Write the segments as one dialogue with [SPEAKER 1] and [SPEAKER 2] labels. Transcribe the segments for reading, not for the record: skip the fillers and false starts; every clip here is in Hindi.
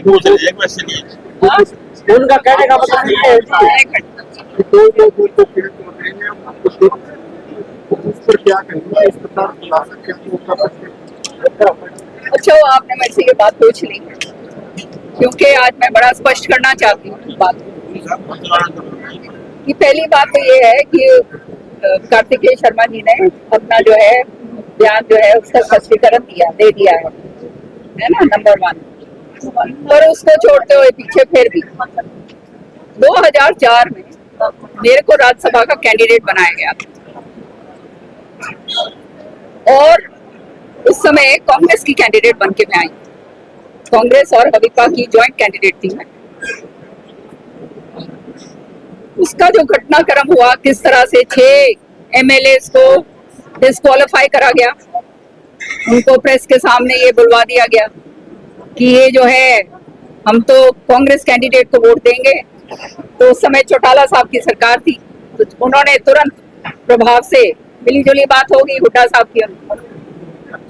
[SPEAKER 1] एक बार सुनिए।
[SPEAKER 2] हाँ?
[SPEAKER 3] उनका कहने का मतलब ये है कि दो लोग उनको पीड़ित होते हैं, आपको उस पर क्या कहेंगे, इस प्रकार ला सकते हैं तो कर सकते हैं।
[SPEAKER 2] अच्छा वो आपने मेरे से ये बात पूछ ली, क्योंकि आज मैं बड़ा स्पष्ट करना चाहती हूँ बात कि पहली बात तो ये है कि कार्तिकेय शर्मा जी ने अपना जो है बयान जो है उसका स्पष्टीकरण दे दिया है ना, नंबर 1। पर उसको छोड़ते हुए पीछे फिर भी 2004 में मेरे को राज्यसभा का कैंडिडेट बनाया गया और उस समय कांग्रेस की कैंडिडेट बन के मैं आई। कांग्रेस और हविपा की ज्वाइंट कैंडिडेट थी मैं। उसका जो घटनाक्रम हुआ, किस तरह से 6 एमएलए को डिस्क्वालीफाई करा गया, उनको प्रेस के सामने ये बुलवा दिया गया कि ये जो है हम तो कांग्रेस कैंडिडेट को वोट देंगे। तो उस समय चौटाला साहब की सरकार थी, तो उन्होंने तुरंत प्रभाव से, मिली जुली बात होगी हुड्डा साहब की,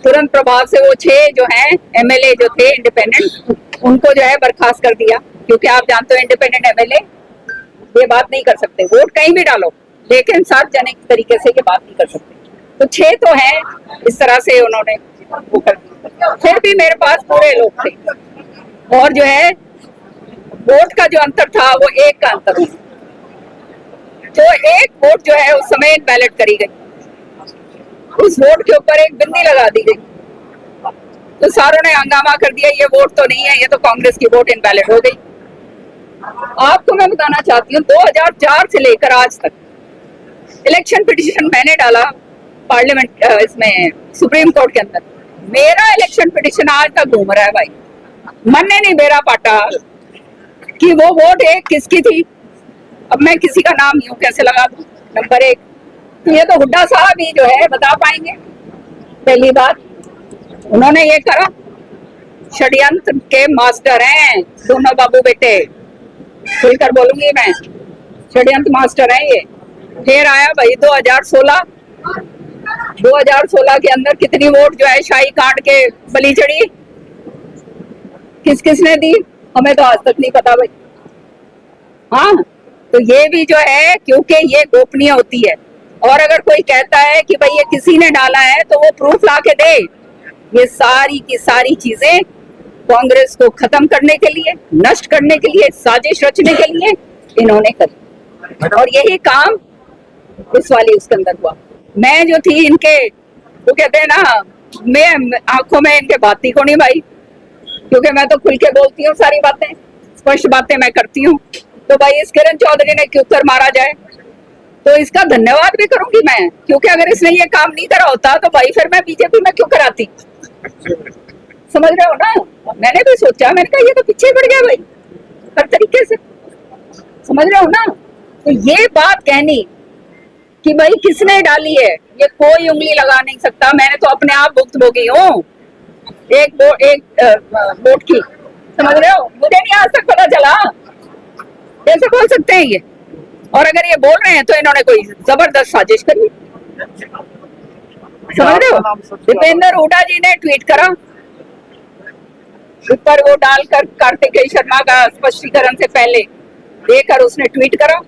[SPEAKER 2] तुरंत प्रभाव से वो 6 जो हैं एमएलए जो थे इंडिपेंडेंट, उनको जो है बर्खास्त कर दिया। क्योंकि आप जानते हो इंडिपेंडेंट एमएलए ये बात नहीं कर सकते, वोट कहीं भी डालो लेकिन सार्वजनिक तरीके से ये बात नहीं कर सकते। तो 6 तो हैं, इस तरह से उन्होंने वो कर दिया। फिर भी मेरे पास पूरे लोग थे और जो है वोट का जो अंतर था वो 1 का अंतर था। तो 1 वोट जो है उस समय इनवैलिड करी गई, उस वोट के ऊपर एक बिंदी लगा दी गई। तो सारों ने हंगामा कर दिया, ये वोट तो नहीं है, ये तो कांग्रेस की वोट इनवैलिड हो गई। आपको मैं बताना चाहती हूँ 2004 से लेकर आज तक इलेक्शन पिटीशन मैंने डाला पार्लियामेंट इसमें सुप्रीम कोर्ट के अंदर। मेरा इलेक्शन पिटीशन आज तक घूम रहा है भाई, मन ने नहीं मेरा पाटा कि वो वोट 1 किसकी थी। अब मैं किसी का नाम यूं कैसे लगा दूं। नंबर 1 तो ये तो हुड्डा साहब ही जो है बता पाएंगे। पहली बात, उन्होंने ये करा, षड्यंत्र के मास्टर हैं दोनों बाबू बेटे, खुलकर बोलूंगी मैं, षड्यंत्र मास्टर हैं ये। फिर आया भाई 2016 के अंदर कितनी वोट जो है शाही कांड के बलि चढ़ी, किस किसने दी हमें तो आज तक नहीं पता भाई। हाँ, तो ये भी जो है क्योंकि ये गोपनीय होती है, और अगर कोई कहता है कि भाई ये किसी ने डाला है तो वो प्रूफ ला के दे। ये सारी की सारी चीजें कांग्रेस को खत्म करने के लिए, नष्ट करने के लिए, साजिश रचने के लिए इन्होंने करी, और यही काम इस वाली उसके अंदर हुआ। मैं जो थी इनके, वो कहते हैं ना, मैं आंखों में इनके बाती को नहीं भाई, क्योंकि मैं तो खुल के बोलती हूँ, सारी बातें स्पष्ट बातें मैं करती हूँ। तो भाई इस किरण चौधरी ने क्यों कर मारा जाए, तो इसका धन्यवाद भी करूंगी मैं, क्योंकि अगर इसने ये काम नहीं करा होता तो भाई फिर मैं बीजेपी में क्यों कराती। समझ रहे हो ना, मैंने भी सोचा, मैंने कहा ये तो पीछे पड़ गया भाई हर तरीके से, समझ रहे हो ना। तो ये बात कहनी कि भाई किसने डाली है, ये कोई उंगली लगा नहीं सकता। मैंने तो अपने आप भुक्तभोगी हूँ एक वोट की, समझ रहे हो। मुझे नहीं आज तक पता चला, कैसे बोल सकते हैं ये। और अगर ये बोल रहे हैं तो इन्होंने कोई जबरदस्त साजिश करी, समझ रहे हो। दीपेंद्र हुड्डा जी ने ट्वीट करा, ऊपर वो डालकर कार्तिकेय शर्मा का स्पष्टीकरण से पहले देकर उसने ट्वीट करा,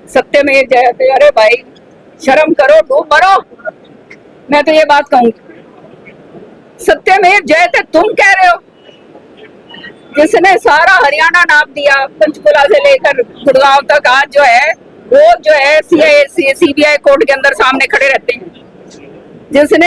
[SPEAKER 2] सत्यमेव जयते। अरे भाई शर्म करो, डूब मरो। मैं तो ये बात कहूंगी, सत्यमेव जयते तुम कह रहे हो, जिसने सारा हरियाणा नाप दिया, पंचकुला से लेकर गुड़गांव तक, आज जो है वो जो है सीबीआई कोर्ट के अंदर सामने खड़े रहते हैं, जिसने